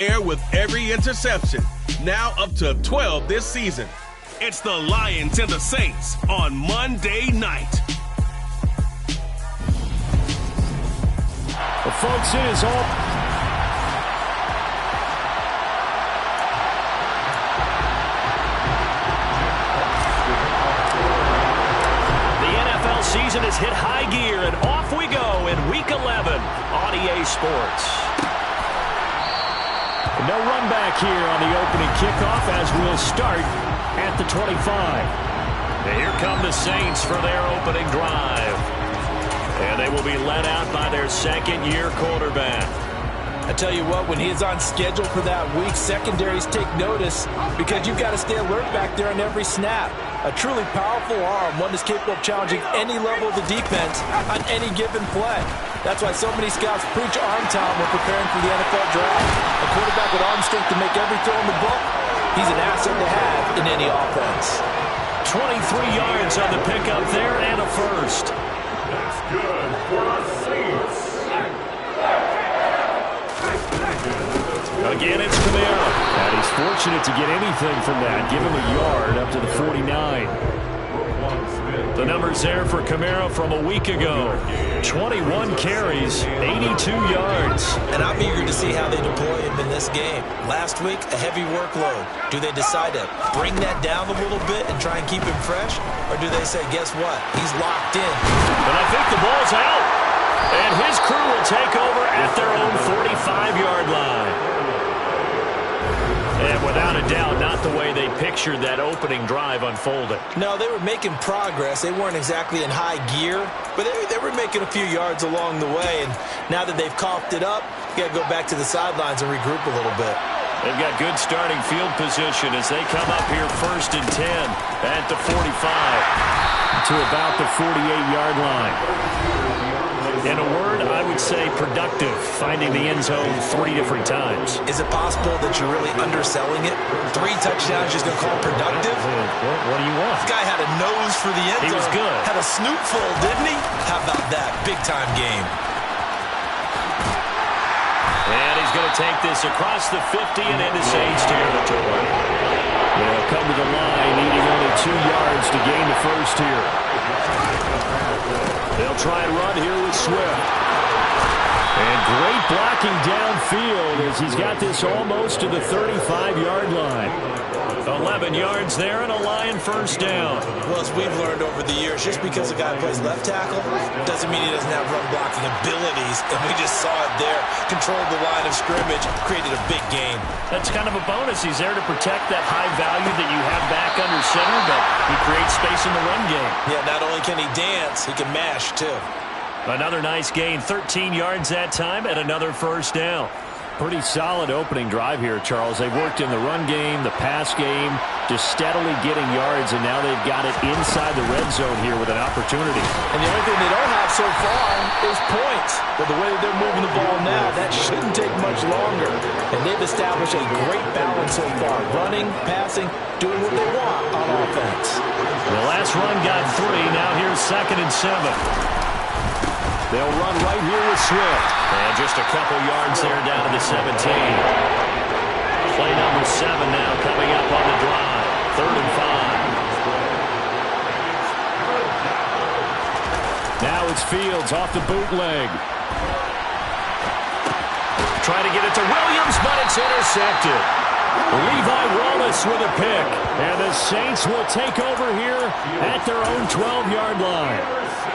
air with every interception. Now up to 12 this season. It's the Lions and the Saints on Monday night. Well, folks, it is all... The NFL season has hit high gear, and off we go in Week 11 on EA Sports. No run back here on the opening kickoff as we'll start at the 25. And here come the Saints for their opening drive. And they will be led out by their second-year quarterback. I tell you what, when he is on schedule for that week, secondaries take notice because you've got to stay alert back there on every snap. A truly powerful arm, one that's capable of challenging any level of the defense on any given play. That's why so many scouts preach arm talent when preparing for the NFL draft. A quarterback with arm strength to make every throw in the book, he's an asset to have in any offense. 23 yards on the pickup there and a first. That's good for the Saints. Again, it's Kamara. And he's fortunate to get anything from that. Give him a yard up to the 49. The numbers there for Kamara from a week ago. 21 carries, 82 yards. And I'm eager to see how they deploy him in this game. Last week, a heavy workload. Do they decide to bring that down a little bit and try and keep him fresh? Or do they say, guess what? He's locked in. But I think the ball's out. And his crew will take over at their own 45-yard line. And without a doubt, not the way they pictured that opening drive unfolding. No, they were making progress. They weren't exactly in high gear, but they were making a few yards along the way. And now that they've coughed it up, you got to go back to the sidelines and regroup a little bit. They've got good starting field position as they come up here 1st and 10 at the 45. To about the 48-yard line. In a word, I would say productive, finding the end zone 3 different times. Is it possible that you're really underselling it? 3 touchdowns just going to call productive? What do you want? This guy had a nose for the end zone. He was good. Had a snootful, didn't he? How about that? Big-time game. And he's going to take this across the 50 and into Saints territory. They'll come to the line, needing only 2 yards to gain the first here. They'll try and run here with Swift. And great blocking downfield as he's got this almost to the 35-yard line. 11 yards there and a Lion first down. Well, as we've learned over the years, just because a guy plays left tackle doesn't mean he doesn't have run blocking abilities. And we just saw it there. Controlled the line of scrimmage, created a big game. That's kind of a bonus. He's there to protect that high value that you have back under center, but he creates space in the run game. Yeah, not only can he dance, he can mash too. Another nice gain, 13 yards that time, and another first down. Pretty solid opening drive here, Charles. They've worked in the run game, the pass game, just steadily getting yards, and now they've got it inside the red zone here with an opportunity. And the only thing they don't have so far is points. But the way that they're moving the ball now, that shouldn't take much longer. And they've established a great balance so far. Running, passing, doing what they want on offense. The last run got 3. Now here's 2nd and 7. They'll run right here with Swift. And just a couple yards there down to the 17. Play number 7 now coming up on the drive. 3rd and 5. Now it's Fields off the bootleg. Trying to get it to Williams, but it's intercepted. Levi Wallace with a pick. And the Saints will take over here at their own 12-yard line.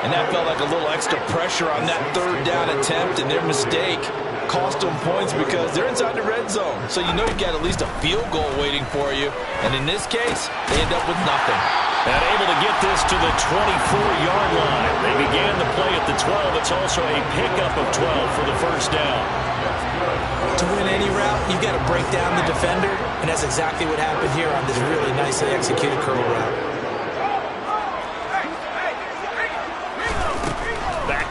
And that felt like a little extra pressure on that 3rd down attempt, and their mistake cost them points because they're inside the red zone. So you know you got at least a field goal waiting for you. And in this case, they end up with nothing. And able to get this to the 24-yard line. They began the play at the 12. It's also a pickup of 12 for the first down. To win any route, you've got to break down the defender, and that's exactly what happened here on this really nicely executed curl route.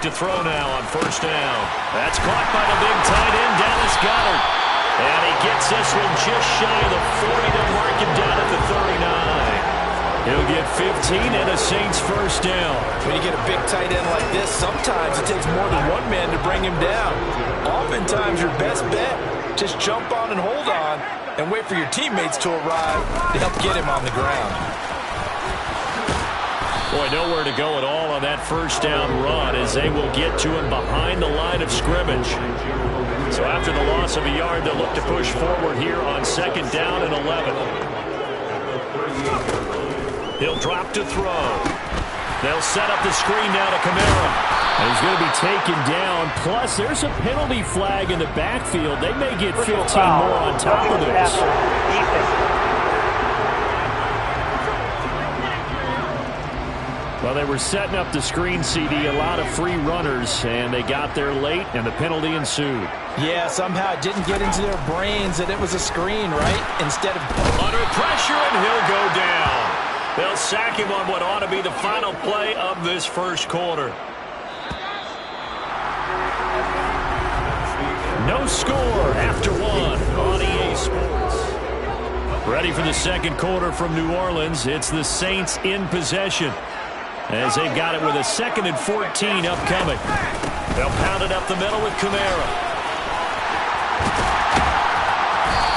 To throw now on first down. That's caught by the big tight end, Dallas Goedert. And he gets this one just shy of the 40 to mark him down at the 39. He'll get 15 and a Saints first down. When you get a big tight end like this, sometimes it takes more than one man to bring him down. Oftentimes your best bet Just jump on and hold on and wait for your teammates to arrive to help get him on the ground. Boy, nowhere to go at all on that first down run as they will get to him behind the line of scrimmage. So after the loss of a yard, they'll look to push forward here on second down and 11. He'll drop to throw. They'll set up the screen now to Kamara. And he's going to be taken down. Plus, there's a penalty flag in the backfield. They may get 15 more on top of this. Well, they were setting up the screen, CD, a lot of free runners, and they got there late, and the penalty ensued. Yeah, somehow it didn't get into their brains that it was a screen, right? Instead of... Under pressure, and he'll go down. They'll sack him on what ought to be the final play of this first quarter. No score after one on EA Sports. Ready for the second quarter from New Orleans. It's the Saints in possession, as they've got it with a 2nd and 14 upcoming. They'll pound it up the middle with Kamara.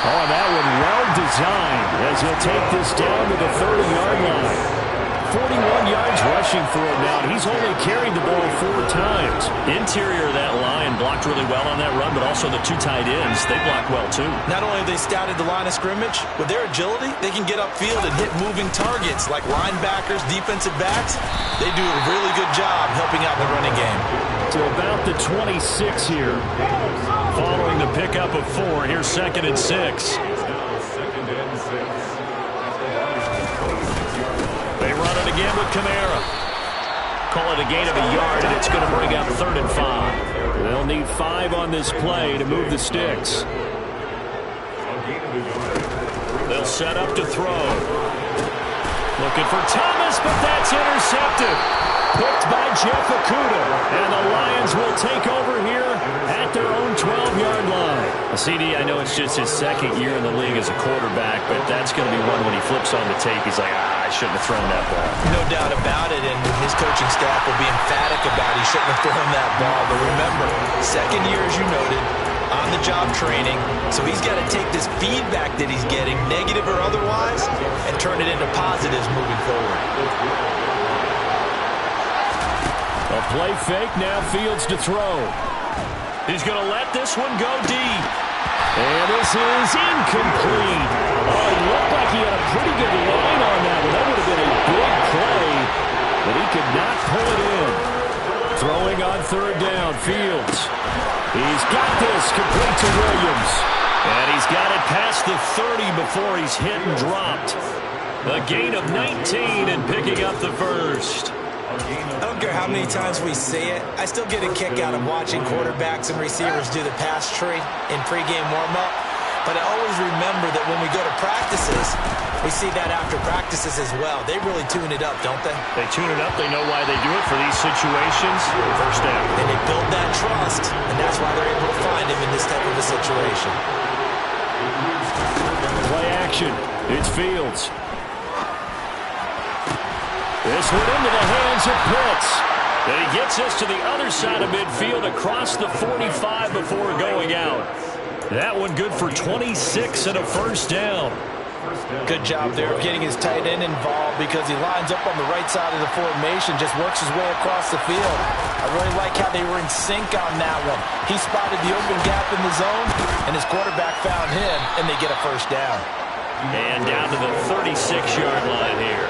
Oh, that one well designed as he'll take this down to the 30-yard line. 41 yards rushing for him now. He's only carried the ball 4 times. Interior of that line blocked really well on that run, but also the 2 tight ends, they blocked well too. Not only have they scouted the line of scrimmage, with their agility, they can get upfield and hit moving targets like linebackers, defensive backs. They do a really good job helping out the running game. To about the 26 here. Following the pickup of 4, here's 2nd and 6. They run it again with Kamara. Call it a gain of a yard, and it's going to bring up 3rd and 5. They'll need 5 on this play to move the sticks. They'll set up to throw. Looking for Thomas, but that's intercepted. Picked by Jeff Okudah. And the Lions will take over here at their own 12-yard line. CD, I know it's just his 2nd year in the league as a quarterback, but that's going to be one when he flips on the tape. He's like, I shouldn't have thrown that ball. No doubt about it, and his coaching staff will be emphatic about he shouldn't have thrown that ball. But remember, 2nd year, as you noted, on-the-job training, so he's got to take this feedback that he's getting, negative or otherwise, and turn it into positives moving forward. A play fake, now Fields to throw. He's going to let this one go deep. And this is incomplete. Oh, it looked like he had a pretty good line on that one. That would have been a big play, but he could not pull it in. Throwing on 3rd down, Fields. He's got this, complete to Williams. And he's got it past the 30 before he's hit and dropped. A gain of 19 and picking up the first. I don't care how many times we see it. I still get a kick out of watching quarterbacks and receivers do the pass tree in pregame warm-up. But I always remember that when we go to practices, we see that after practices as well. They really tune it up, don't they? They tune it up. They know why they do it for these situations. First down. And they build that trust, and that's why they're able to find him in this type of a situation. Play action. It's Fields. This one into the hands of Pitts. And he gets us to the other side of midfield across the 45 before going out. That one good for 26 and a first down. Good job there of getting his tight end involved because he lines up on the right side of the formation, just works his way across the field. I really like how they were in sync on that one. He spotted the open gap in the zone, and his quarterback found him, and they get a first down. And down to the 36-yard line here.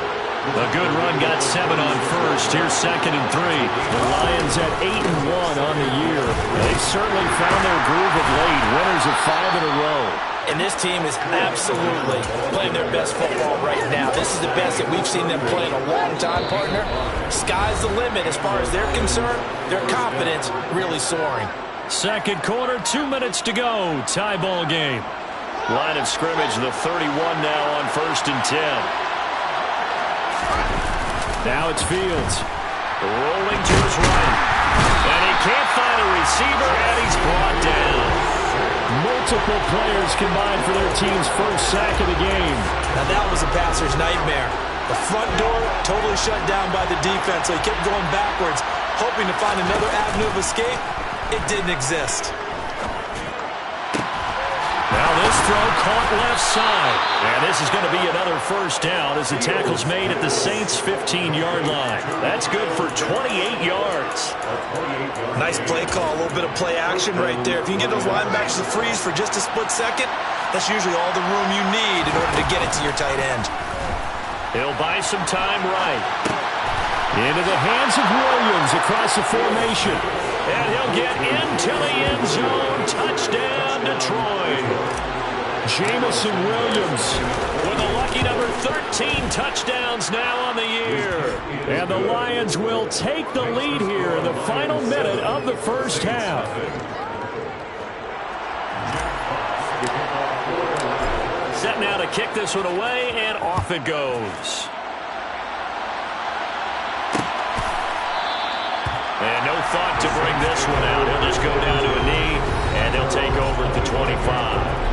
A good run got 7 on first. Here's 2nd and 3. The Lions at 8-1 on the year. They've certainly found their groove of late. Winners of 5 in a row. And this team is absolutely playing their best football right now. This is the best that we've seen them play in a long time, partner. Sky's the limit as far as they're concerned. Their confidence really soaring. Second quarter, 2 minutes to go. Tie ball game. Line of scrimmage, the 31 now on 1st and 10. Now it's Fields. Rolling to his right. And he can't find a receiver, and he's brought down. Multiple players combined for their team's first sack of the game. Now that was a passer's nightmare. The front door totally shut down by the defense, so he kept going backwards, hoping to find another avenue of escape. It didn't exist. throw caught left side. And this is going to be another first down as the tackle's made at the Saints' 15-yard line. That's good for 28 yards. Nice play call, a little bit of play action right there. If you can get those linebackers to freeze for just a split second, that's usually all the room you need in order to get it to your tight end. He'll buy some time right. Into the hands of Williams across the formation. And he'll get into the end zone. Touchdown, Detroit. Jamison Williams with a lucky number 13 touchdowns now on the year. And the Lions will take the lead here in the final minute of the first half. Set now to kick this one away, and off it goes. And no thought to bring this one out. He'll just go down to a knee, and they'll take over at the 25.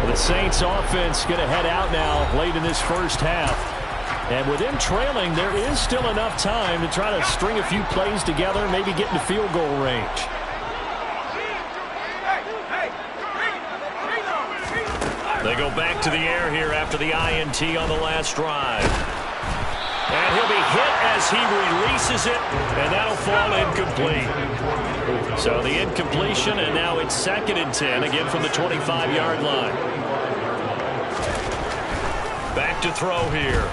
Well, the Saints offense going to head out now late in this first half. And with them trailing, there is still enough time to try to string a few plays together, maybe get into field goal range. They go back to the air here after the INT on the last drive. And he'll be hit as he releases it, and that'll fall incomplete. So the incompletion, and now it's 2nd and 10, again from the 25-yard line. Back to throw here.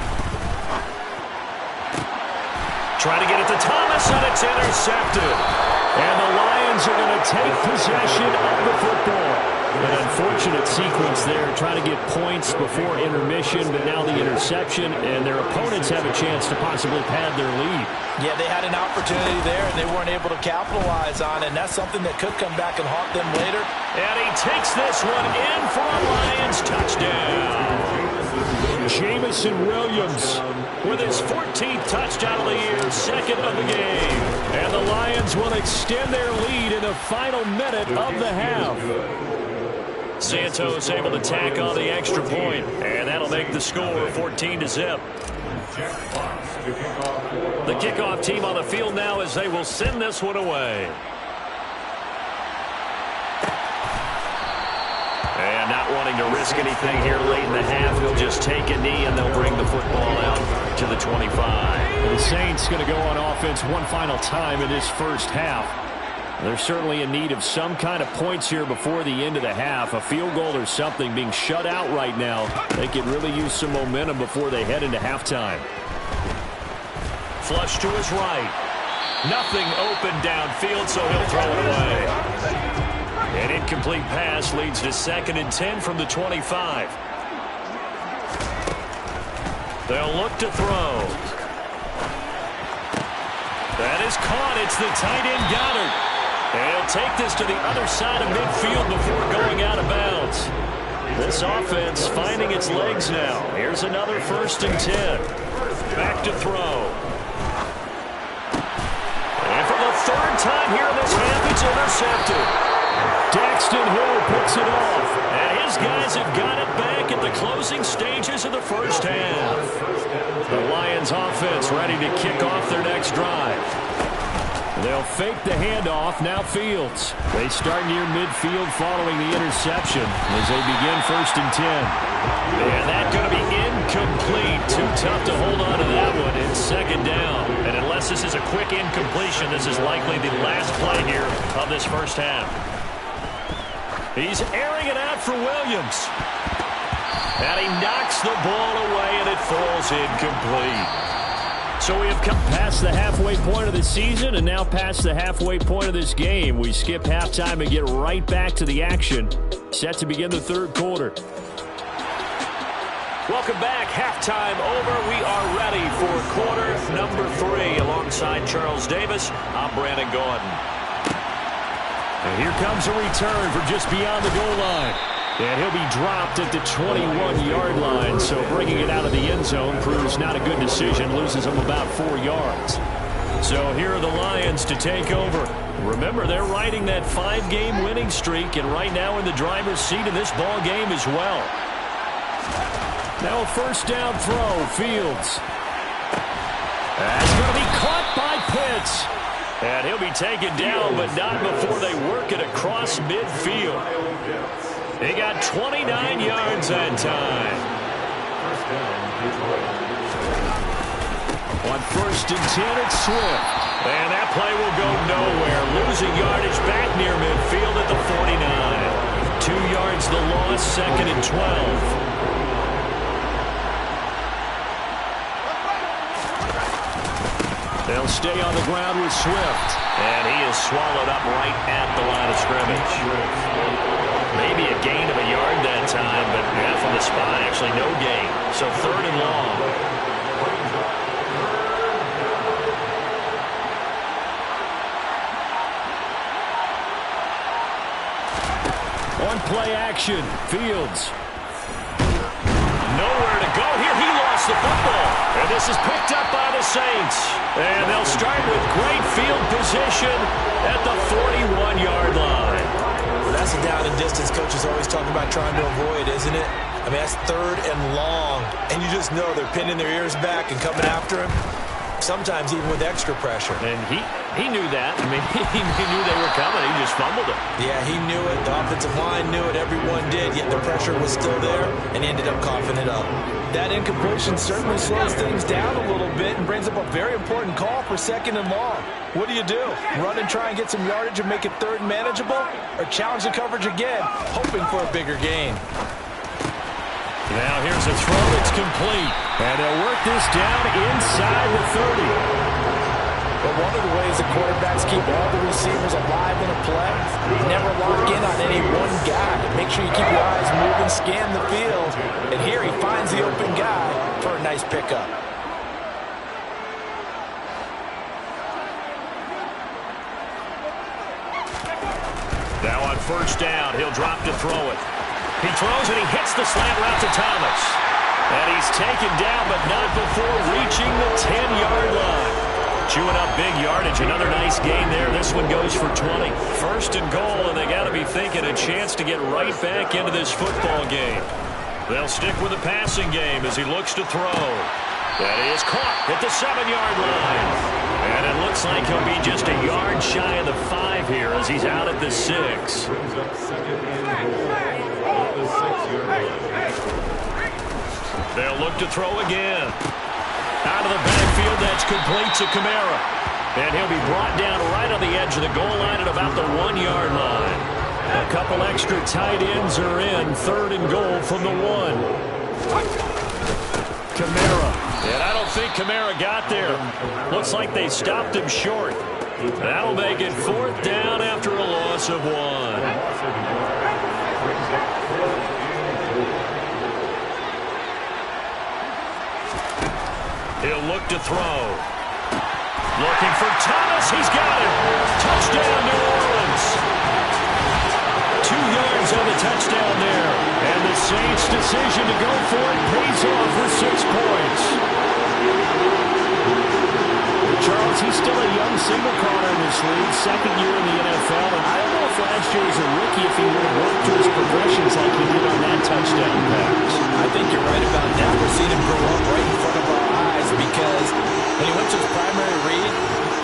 Try to get it to Thomas, and it's intercepted. And the Lions are going to take possession of the football. An unfortunate sequence there, trying to get points before intermission, but now the interception, and their opponents have a chance to possibly pad their lead. Yeah, they had an opportunity there, and they weren't able to capitalize on it, and that's something that could come back and haunt them later. And he takes this one in for a Lions touchdown. Jamison Williams with his 14th touchdown of the year, 2nd of the game. And the Lions will extend their lead in the final minute of the half. Santos able to tack on the extra point, and that'll make the score 14-0. The kickoff team on the field now as they will send this one away. And not wanting to risk anything here late in the half, he'll just take a knee and they'll bring the football out to the 25. The Saints going to go on offense one final time in this first half. They're certainly in need of some kind of points here before the end of the half. A field goal or something, being shut out right now. They could really use some momentum before they head into halftime. Flush to his right. Nothing open downfield, so he'll throw it away. An incomplete pass leads to 2nd and 10 from the 25. They'll look to throw. That is caught. It's the tight end Goddard. And he'll take this to the other side of midfield before going out of bounds. This offense finding its legs now. Here's another 1st and 10. Back to throw. And for the 3rd time here in this half, it's intercepted. Daxton Hill picks it off. And his guys have got it back at the closing stages of the first half. The Lions offense ready to kick off their next drive. They'll fake the handoff. Now Fields. They start near midfield following the interception as they begin 1st and 10. And that's going to be incomplete. Too tough to hold on to that one. It's 2nd down. And unless this is a quick incompletion, this is likely the last play here of this first half. He's airing it out for Williams. And he knocks the ball away, and it falls incomplete. So we have come past the halfway point of the season and now past the halfway point of this game. We skip halftime and get right back to the action. Set to begin the 3rd quarter. Welcome back. Halftime over. We are ready for quarter number 3. Alongside Charles Davis, I'm Brandon Gordon. And here comes a return from just beyond the goal line. And he'll be dropped at the 21-yard line, so bringing it out of the end zone proves not a good decision, loses him about 4 yards. So here are the Lions to take over. Remember, they're riding that 5-game winning streak, and right now in the driver's seat in this ball game as well. Now a 1st down throw, Fields. That's going to be caught by Pitts. And he'll be taken down, but not before they work it across midfield. He got 29 yards that time. On 1st and 10, it's Swift. And that play will go nowhere. Losing yardage back near midfield at the 49. 2 yards the loss, 2nd and 12. They'll stay on the ground with Swift. And he is swallowed up right at the line of scrimmage. Maybe a gain of a yard that time, but from the spot, actually no gain. So 3rd and long. On play action, Fields. Nowhere to go here. He lost the football. And this is picked up by the Saints. And they'll start with great field position at the 41-yard line. Well, that's a down and distance coaches always talk about trying to avoid, isn't it? I mean, that's 3rd and long. And you just know they're pinning their ears back and coming after him. Sometimes even with extra pressure. And he knew that. I mean, he knew they were coming. He just fumbled it. Yeah, he knew it. The offensive line knew it. Everyone did. Yet the pressure was still there, and he ended up coughing it up. That incompletion certainly slows things down a little bit and brings up a very important call for 2nd and long. What do? Run and try and get some yardage and make it 3rd manageable? Or challenge the coverage again, hoping for a bigger gain? Now here's a throw that's complete. And they'll work this down inside the 30. But one of the ways the quarterbacks keep all the receivers alive in a play, never lock in on any one guy. Make sure you keep your eyes moving, scan the field. And here he finds the open guy for a nice pickup. Now on 1st down, he'll drop to throw it. He throws and he hits the slant route to Thomas. And he's taken down, but not before reaching the 10-yard line. Chewing up big yardage. Another nice gain there. This one goes for 20. 1st and goal, and they got to be thinking a chance to get right back into this football game. They'll stick with the passing game as he looks to throw. That is caught at the 7-yard line. And it looks like he'll be just a yard shy of the 5 here as he's out at the 6. They'll look to throw again. Out of the backfield, that's complete to Kamara. And he'll be brought down right on the edge of the goal line at about the 1-yard line. A couple extra tight ends are in. 3rd and goal from the 1. Kamara. And I don't think Kamara got there. Looks like they stopped him short. That'll make it 4th down after a loss of 1. He'll look to throw. Looking for Thomas. He's got it. Touchdown, New Orleans. 2 yards on the touchdown there. And the Saints' decision to go for it pays off for 6 points. Charles, he's still a young single corner in this league, 2nd year in the NFL. And I don't know if last year as a rookie if he would have worked through his progressions like he did on that touchdown pass. I think you're right about that. We're seeing him grow up right in front of our eyes because when he went to his primary read,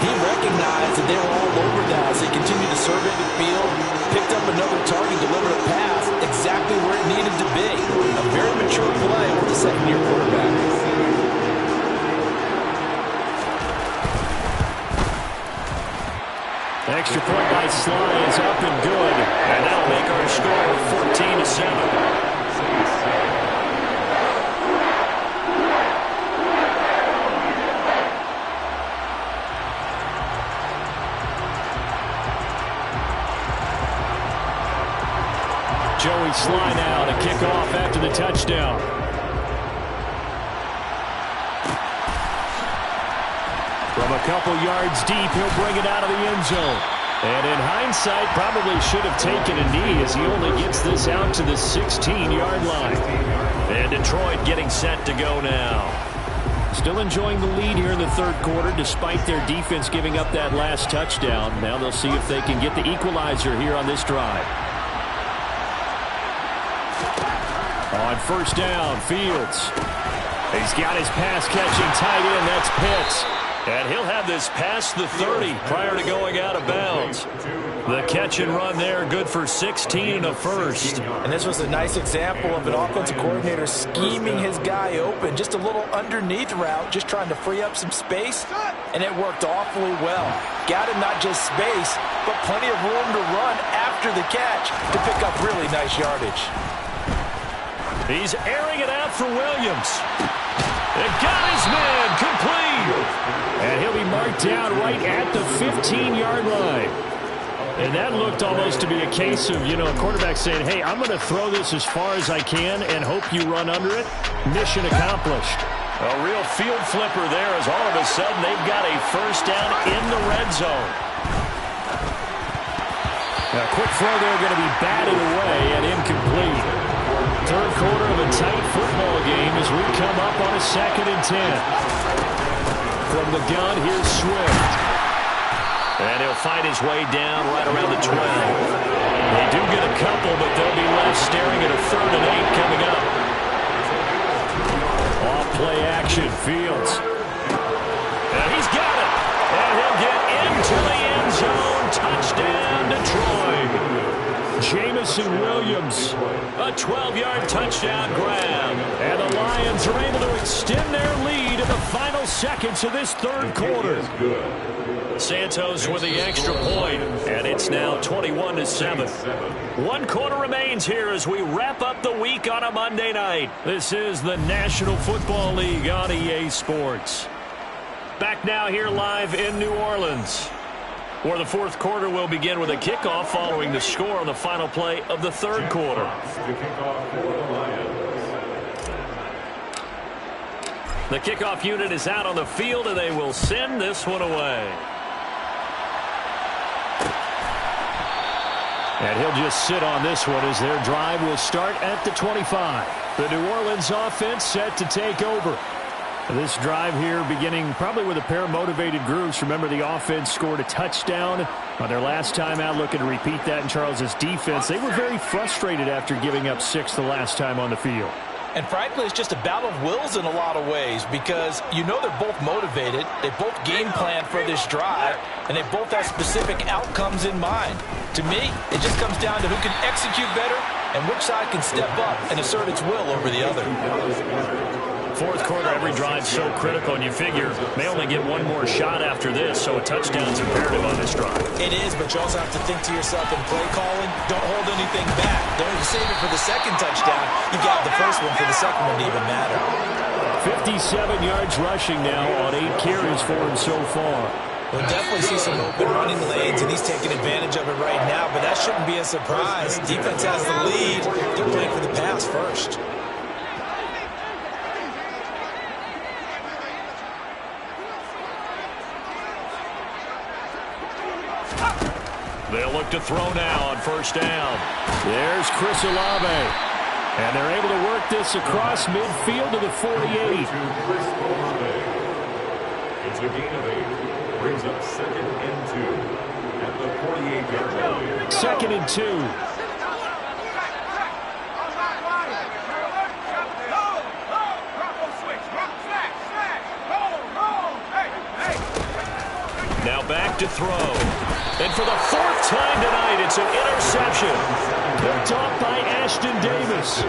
he recognized that they were all over that as they continued to survey the field, picked up another target, delivered a pass exactly where it needed to be. A very mature play with the 2nd-year quarterback. Extra point by Sly is up and good. And that'll make our score 14-7. Joey Sly now to kick off after the touchdown. From a couple yards deep, he'll bring it out of the end zone. And in hindsight, probably should have taken a knee as he only gets this out to the 16-yard line. And Detroit getting set to go now. Still enjoying the lead here in the 3rd quarter despite their defense giving up that last touchdown. Now they'll see if they can get the equalizer here on this drive. On 1st down, Fields. He's got his pass-catching tight end. That's Pitts. And he'll have this past the 30 prior to going out of bounds. The catch and run there, good for 16 and a first. And this was a nice example of an offensive coordinator scheming his guy open. Just a little underneath route, just trying to free up some space, and it worked awfully well. Got him not just space, but plenty of room to run after the catch to pick up really nice yardage. He's airing it out for Williams. And got his man complete. And he'll be marked down right at the 15-yard line. And that looked almost to be a case of, a quarterback saying, hey, I'm going to throw this as far as I can and hope you run under it. Mission accomplished. A real field flipper there as all of a sudden they've got a first down in the red zone. A quick throw there going to be batted away and incomplete. Third quarter of a tight football game as we come up on a 2nd and 10. From the gun, here's Swift. And he'll find his way down right around the 12. They do get a couple, but they'll be left staring at a 3rd and 8 coming up. Off play action, Fields. And he's got it. And he'll get into the end zone. Touchdown, Detroit. Jamison Williams. A 12-yard touchdown grab. And the Lions are able to extend their lead in the final seconds of this third quarter. Santos with the extra point, and it's now 21-7. 1 quarter remains here as we wrap up the week on a Monday night. This is the National Football League on EA Sports. Back now here live in New Orleans, where the fourth quarter will begin with a kickoff following the score on the final play of the third quarter. The kickoff unit is out on the field, and they will send this one away. And he'll just sit on this one as their drive will start at the 25. The New Orleans offense set to take over. This drive here beginning probably with a pair of motivated groups. Remember, the offense scored a touchdown on their last time out, looking to repeat that in Charles's defense. They were very frustrated after giving up 6 the last time on the field. And frankly, it's just a battle of wills in a lot of ways because they're both motivated, they both game plan for this drive, and they both have specific outcomes in mind. To me, it just comes down to who can execute better and which side can step up and assert its will over the other. Fourth quarter, every drive's so critical, and you figure they only get one more shot after this, so a touchdown's imperative on this drive. It is, but you also have to think to yourself in play calling, don't hold anything back. Don't even save it for the second touchdown. You got the first one for the second one to even matter. 57 yards rushing now on 8 carries for him so far. We'll definitely see some open running lanes, and he's taking advantage of it right now, but that shouldn't be a surprise. Defense has the lead. They're playing for the pass first. They'll look to throw now on first down. There's Chris Olave. And they're able to work this across midfield to the 48. It's a gain of 8. Brings up 2nd and 2 at the 48-yard line. 2nd and 2. Now back to throw. And for the 4th time tonight, it's an interception. Picked off by Ashton Davis.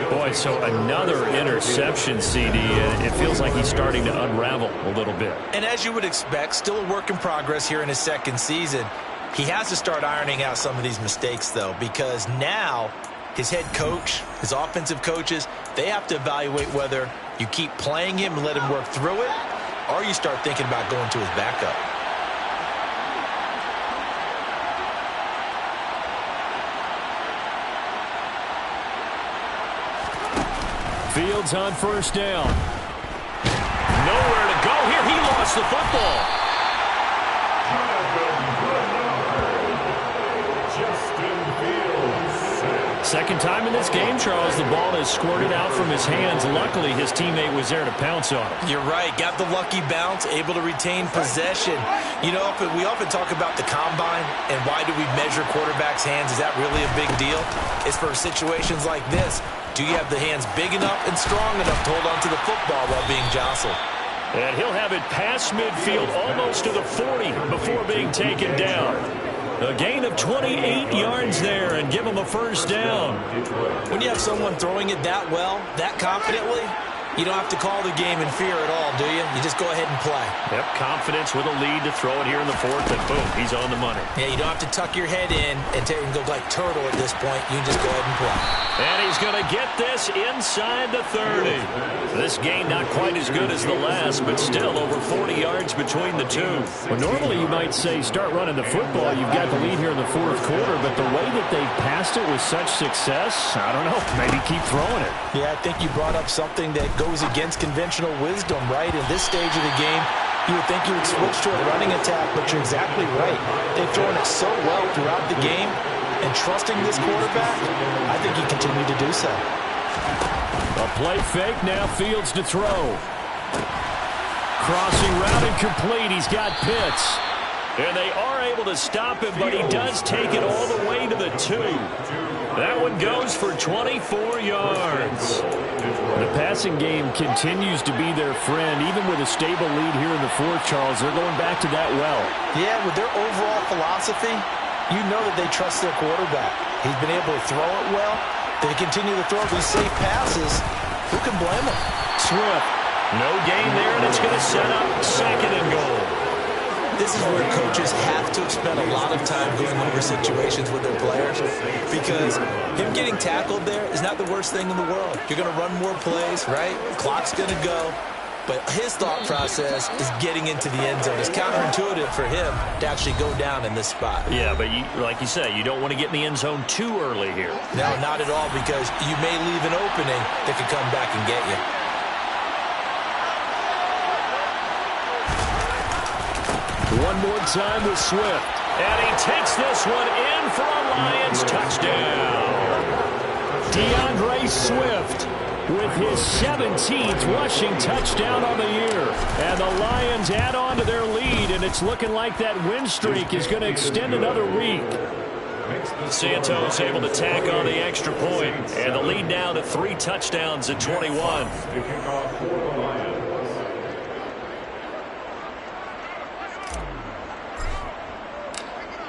Boy, so another interception, CD, and it feels like he's starting to unravel a little bit. And as you would expect, still a work in progress here in his second season. He has to start ironing out some of these mistakes, though, because now his head coach, his offensive coaches, they have to evaluate whether you keep playing him and let him work through it, or you start thinking about going to his backup. Fields on first down. Nowhere to go here. He lost the football. Second time in this game, Charles, the ball has squirted out from his hands. Luckily, his teammate was there to pounce on it. You're right. Got the lucky bounce, able to retain possession. We often talk about the combine and why do we measure quarterbacks' hands. Is that really a big deal? It's for situations like this. Do you have the hands big enough and strong enough to hold on to the football while being jostled? And he'll have it past midfield almost to the 40 before being taken down. A gain of 28 yards there and give him a first down. When you have someone throwing it that well, that confidently, you don't have to call the game in fear at all, do you? You just go ahead and play. Yep, confidence with a lead to throw it here in the fourth, and boom, he's on the money. Yeah, you don't have to tuck your head in and go like turtle at this point. You can just go ahead and play. And he's going to get this inside the 30. This gain not quite as good as the last, but still over 40 yards between the two. Well, normally you might say start running the football. You've got the lead here in the fourth quarter, but the way that they've passed it with such success, I don't know, maybe keep throwing it. Yeah, I think you brought up something that goes against conventional wisdom, right? In this stage of the game, you would think you would switch to a running attack, but you're exactly right. They've thrown it so well throughout the game, and trusting this quarterback, I think he continued to do so. A play fake, now Fields to throw. Crossing route incomplete, he's got Pitts. And they are able to stop him, but he does take it all the way to the 2. That one goes for 24 yards. The passing game continues to be their friend. Even with a stable lead here in the fourth, Charles, they're going back to that well. Yeah, with their overall philosophy, you know that they trust their quarterback. He's been able to throw it well. They continue to throw these safe passes. Who can blame them? Swift. No gain there, and it's going to set up second and goal. This is where coaches have to spend a lot of time going over situations with their players, because him getting tackled there is not the worst thing in the world. You're going to run more plays, right? Clock's going to go. But his thought process is getting into the end zone. It's counterintuitive for him to actually go down in this spot. Yeah, but like you say, you don't want to get in the end zone too early here. No, not at all, because you may leave an opening that could come back and get you. One more time with Swift. And he takes this one in for a Lions touchdown. DeAndre Swift with his 17th rushing touchdown on the year. And the Lions add on to their lead, and it's looking like that win streak is going to extend another week. Santos able to tack on the extra point, and the lead now to 3 touchdowns at 21.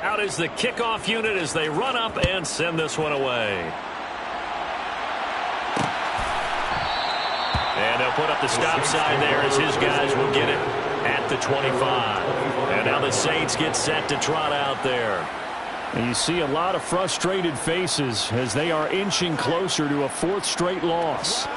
Out is the kickoff unit as they run up and send this one away. And they'll put up the stop sign there as his guys will get it at the 25. And now the Saints get set to trot out there. And you see a lot of frustrated faces as they are inching closer to a 4th straight loss.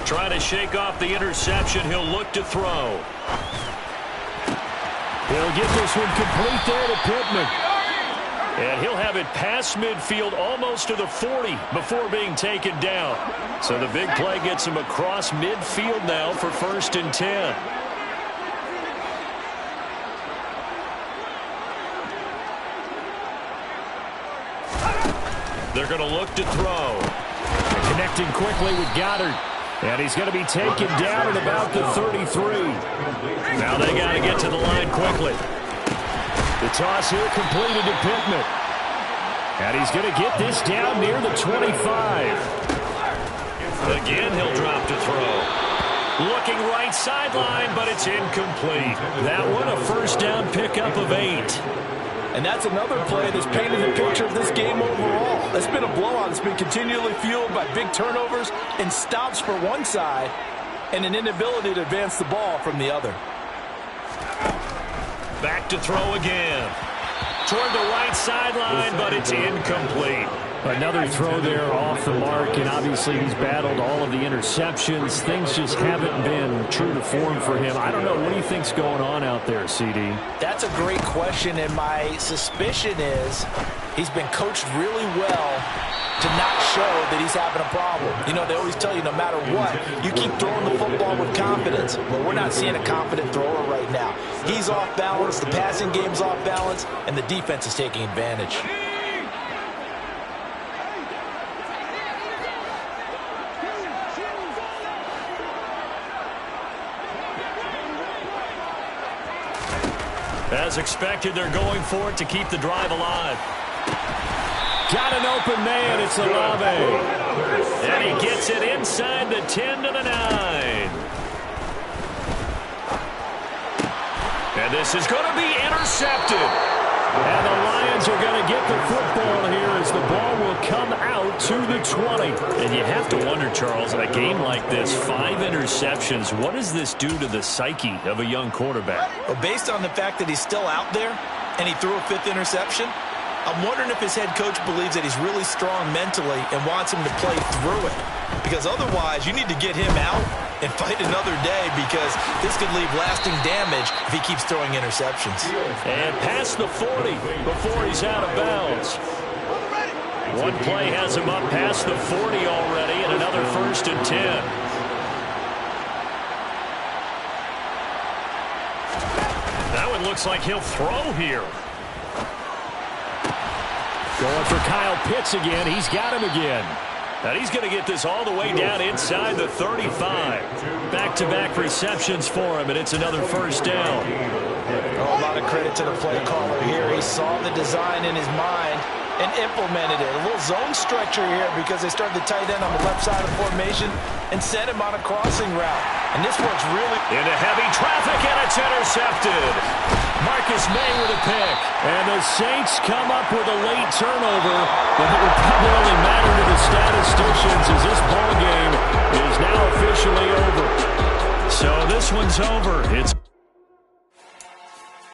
Trying to shake off the interception. He'll look to throw. He'll get this one complete there to Pittman. And he'll have it past midfield almost to the 40 before being taken down. So the big play gets him across midfield now for 1st and 10. They're going to look to throw. Connecting quickly with Goddard. And he's going to be taken down at about the 33. Now they got to get to the line quickly. The toss here completed to Pittman. And he's going to get this down near the 25. Again, he'll drop to throw. Looking right sideline, but it's incomplete. That one a first down pickup of 8. And that's another play that's painted the picture of this game overall. It's been a blowout. It's been continually fueled by big turnovers and stops for one side and an inability to advance the ball from the other. Back to throw again. Toward the right sideline, but it's incomplete. Another throw there off the mark, and obviously he's battled all of the interceptions. Things just haven't been true to form for him. I don't know. What do you think's going on out there, CD? That's a great question, and my suspicion is he's been coached really well to not show that he's having a problem. You know, they always tell you no matter what, you keep throwing the football with confidence. Well, we're not seeing a confident thrower right now. He's off balance, the passing game's off balance, and the defense is taking advantage. As expected, they're going for it to keep the drive alive. Got an open man. It's Olave. And he gets it inside the 10 to the 9. And this is going to be intercepted. And the Lions are going to get the football here as the ball will come out to the 20. And you have to wonder, Charles, in a game like this, 5 interceptions, what does this do to the psyche of a young quarterback? Well, based on the fact that he's still out there and he threw a 5th interception, I'm wondering if his head coach believes that he's really strong mentally and wants him to play through it. Because otherwise, you need to get him out and fight another day, because this could leave lasting damage if he keeps throwing interceptions. And past the 40 before he's out of bounds. One play has him up past the 40 already, and another 1st and 10. That one looks like he'll throw here. Going for Kyle Pitts again. He's got him again. And he's going to get this all the way down inside the 35. Back-to-back receptions for him, and it's another 1st down. Oh, a lot of credit to the play caller here. He saw the design in his mind and implemented it. A little zone structure here because they started the tight end on the left side of the formation and sent him on a crossing route. And this works really. Into heavy traffic, and it's intercepted. Marcus May with a pick. And the Saints come up with a late turnover, but it will probably only matter to the statisticians as this ball game is now officially over. So this one's over. It's